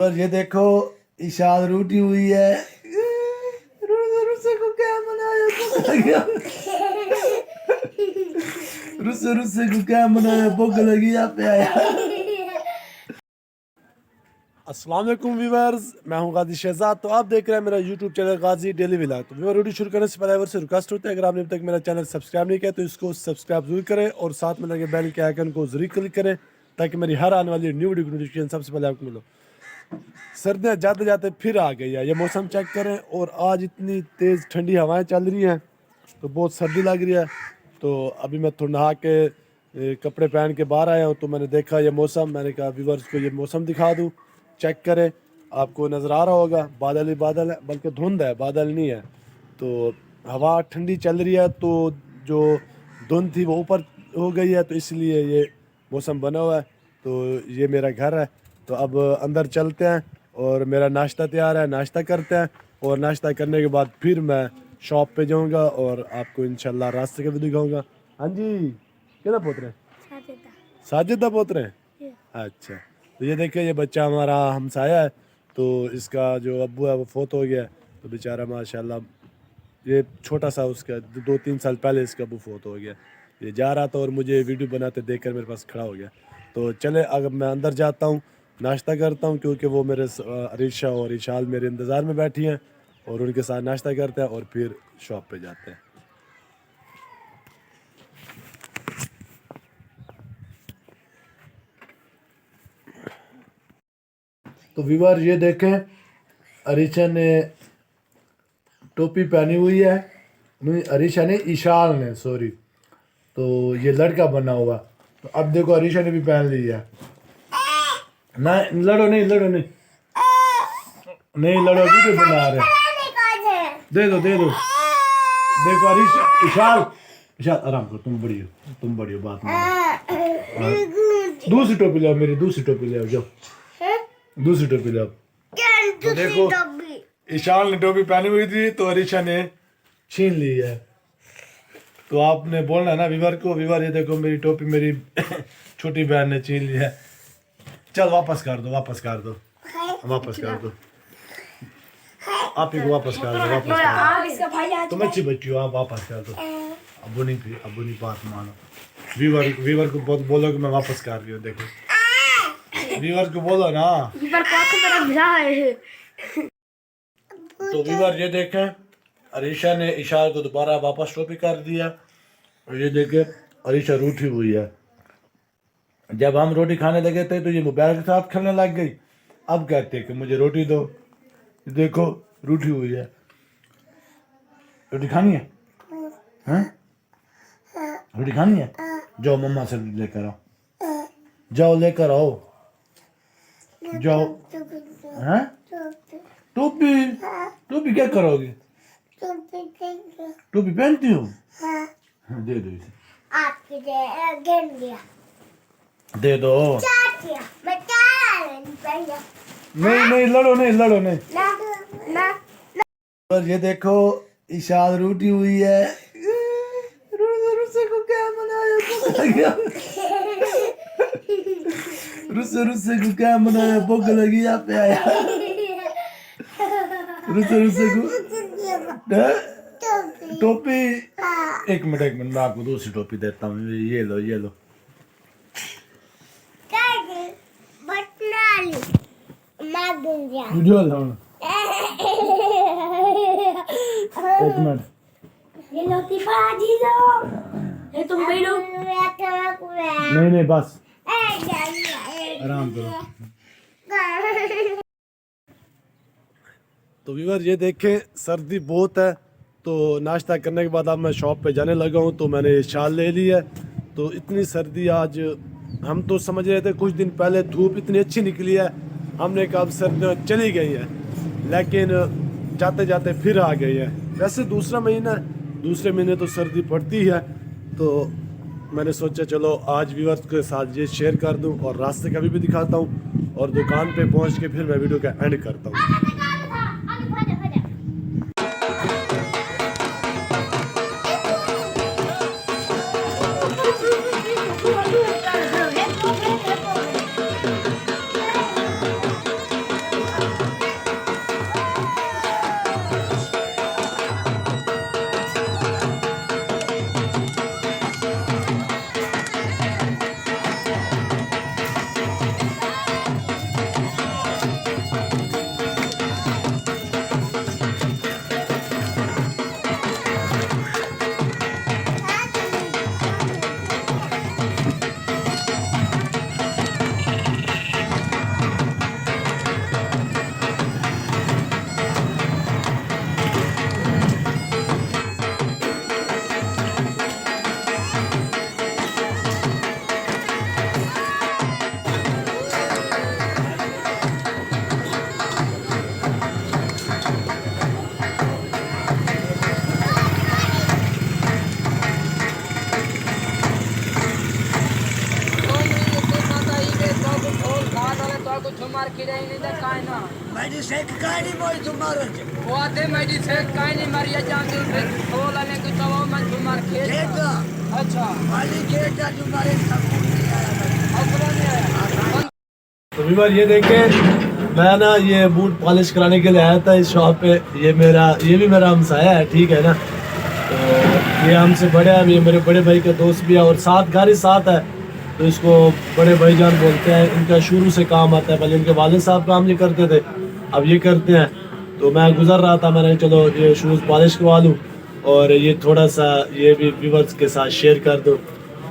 और ये देखो इशाद रूठी हुई है। रुस्से को क्या मनाया रुस्से को क्या मनाया भूख लगी यहाँ पे आया। अस्सलाम वालेकुम व्यूअर्स, मैं हूं गाजी शहजाद। तो आप देख रहे हैं मेरा यूट्यूब चैनल गाजी डेली व्लॉग। तो व्यूअर वीडियो शुरू करने से पहले व्यूअर से रिक्वेस्ट होता है, अगर आपने अभी तक मेरा चैनल सब्सक्राइब नहीं किया तो इसको सब्सक्राइब जरूर करें और साथ में लगे बेल के आइकन को जरूर क्लिक करें ताकि मेरी हर आने वाली न्यू वीडियो की नोटिफिकेशन सबसे पहले आपको मिलो। सर्दियाँ जाते जाते फिर आ गई है, ये मौसम चेक करें और आज इतनी तेज़ ठंडी हवाएँ चल रही हैं तो बहुत सर्दी लग रही है। तो अभी मैं थोड़ा नहा के कपड़े पहन के बाहर आया हूँ तो मैंने देखा ये मौसम, मैंने कहा व्यूअर्स को ये मौसम दिखा दूँ, चेक करें। आपको नज़र आ रहा होगा बादल ही बादल है, बल्कि धुंध है, बादल नहीं है। तो हवा ठंडी चल रही है तो जो धुंध थी वो ऊपर हो गई है, तो इसलिए ये मौसम बना हुआ है। तो ये मेरा घर है, तो अब अंदर चलते हैं और मेरा नाश्ता तैयार है, नाश्ता करते हैं और नाश्ता करने के बाद फिर मैं शॉप पे जाऊंगा और आपको इंशाल्लाह रास्ते के भी दिखाऊंगा। हाँ जी, कितना पोत रहे हैं? साजिदा पोत रहे हैं। अच्छा, तो ये देखिए ये बच्चा हमारा हमसाया है, तो इसका जो अब्बू है वो फोत हो गया है, तो बेचारा माशाल्लाह ये छोटा सा उसका 2-3 साल पहले इसका अब्बू फोत हो गया। ये जा रहा था और मुझे वीडियो बनाते देखकर मेरे पास खड़ा हो गया। तो चले अब मैं अंदर जाता हूँ, नाश्ता करता हूँ, क्योंकि वो मेरे अरीशा और इशाल मेरे इंतज़ार में बैठी हैं और उनके साथ नाश्ता करते हैं और फिर शॉप पे जाते हैं। तो व्यूअर ये देखें, अरीशा ने टोपी पहनी हुई है, नहीं अरीशा ने, इशाल ने, सॉरी। तो ये लड़का बना हुआ, तो अब देखो अरीशा ने भी पहन ली है। ना लड़ो नहीं, लड़ो नहीं, नहीं लड़ो, वीडियो बना रहे। दे दो देखो अरीशा, इशाल आराम करो, तुम बड़ी हो बात मानो। दूसरी टोपी ले आओ, मेरी दूसरी टोपी ले आओ, जाओ दूसरी टोपी ले आओ। तो देखो इशाल ने टोपी पहनी हुई थी तो अरीशा ने छीन ली है। तो आपने बोलना ना विवर को, विवर ये देखो मेरी टोपी मेरी छोटी बहन ने छीन ली है। चल वापस कर दो आप ही को वापस कर दो, तुम अच्छी बच्ची हो, आप वापस कर दो। अबू नहीं बात मानो। विवर को बहुत बोलो कि मैं वापस कर रही हूँ। देखो विवर को बोलो ना। तो विवर ये देखें, अरीशा ने इशार को दोबारा वापस टोपी कर दिया और ये देखे अरीशा रूठी हुई है। जब हम रोटी खाने लगे थे तो ये मोबाइल के साथ खेलने लग गई, अब कहते हैं कि मुझे रोटी दो। देखो रूठी हुई है। रोटी खानी है? हैं? रोटी खानी है? जाओ मम्मा से लेकर आओ, जाओ लेकर आओ, जाओ। हैं? टोपी क्या करोगे? टोपी पहनती हो? दे दो इसे, दे दो। नहीं लड़ो नहीं। और ये देखो इशाद रूठी हुई है। रुस्से को क्या मनाया रुस्से को क्या मनाया भूख लगी यहाँ पे आया। रुस्से को टोपी, एक मिनट मैं आपको दूसरी टोपी देता हूँ। ये लो एक मिनट, नहीं बस आराम करो। तो व्यूअर ये देखें सर्दी बहुत है, तो नाश्ता करने के बाद अब मैं शॉप पे जाने लगा हूँ। तो मैंने शाल ले ली है। तो इतनी सर्दी आज, हम तो समझ रहे थे कुछ दिन पहले धूप इतनी अच्छी निकली है, हमने कहा अब सर्दियाँ चली गई है, लेकिन जाते जाते फिर आ गई है। वैसे दूसरे महीने तो सर्दी पड़ती है, तो मैंने सोचा चलो आज व्यूअर्स के साथ ये शेयर कर दूं और रास्ते का भी दिखाता हूं और दुकान पे पहुंच के फिर मैं वीडियो का एंड करता हूं। मेरी सेक काय नहीं बोल तुम्हारे वो आते मेरी से काई नहीं मरिया जान दिल पे बोला ने को तो मन तुम्हार खेत केटा अच्छा वाली केटा तुम्हारे सब नहीं आया अपना नहीं आया तो व्यूअर ये देखें, मैं ना ये बूट पॉलिश कराने के लिए आया था इस शॉप पे। ये भी मेरा हमसाया है, ठीक है ना। तो ये हमसे बड़े हैं, ये मेरे बड़े भाई का दोस्त भी है और साथ घर ही साथ है, तो इसको बड़े भाईजान बोलते हैं। इनका शुरू से काम आता है, पहले इनके वालिद साहब काम नहीं करते थे, अब ये करते हैं। तो मैं गुजर रहा था, मैंने चलो ये शूज़ पॉलिश करवा लूँ और ये थोड़ा सा ये भी व्यूअर्स के साथ शेयर कर दूँ।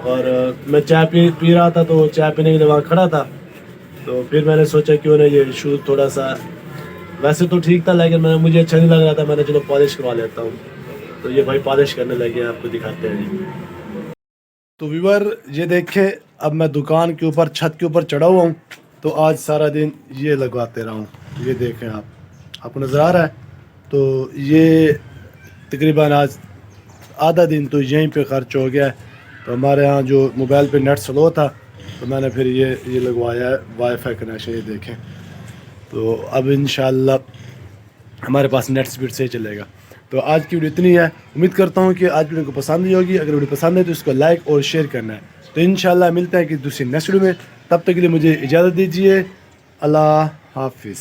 और मैं चाय पी रहा था, तो चाय पीने के लिए वहाँ खड़ा था, तो फिर मैंने सोचा क्यों ना ये शूज़ थोड़ा सा, वैसे तो ठीक था लेकिन मुझे अच्छा नहीं लग रहा था, मैंने चलो पॉलिश करवा लेता हूँ। तो ये भाई पॉलिश करने लगे हैं, आपको दिखाते हैं जी। तो व्यूअर ये देखे, अब मैं दुकान के ऊपर छत के ऊपर चढ़ा हुआ हूँ, तो आज सारा दिन ये लगवाते रहा हूँ। ये देखें आपको नज़र आ रहा है। तो ये तकरीबन आज आधा दिन तो यहीं पे ख़र्च हो गया है। तो हमारे यहाँ जो मोबाइल पे नेट स्लो था, तो मैंने फिर ये लगवाया है वाईफाई कनेक्शन। ये देखें, तो अब इंशाल्लाह हमारे पास नेट स्पीड से चलेगा। तो आज की वीडियो इतनी है, उम्मीद करता हूँ कि आज वीडियो को पसंद ही होगी। अगर वीडियो पसंद है तो इसको लाइक और शेयर करना है। तो इंशाल्लाह मिलते हैं कि दूसरी नेक्स्ट वीडियो में, तब तक के लिए मुझे इजाज़त दीजिए। अल्लाह हाफिज़।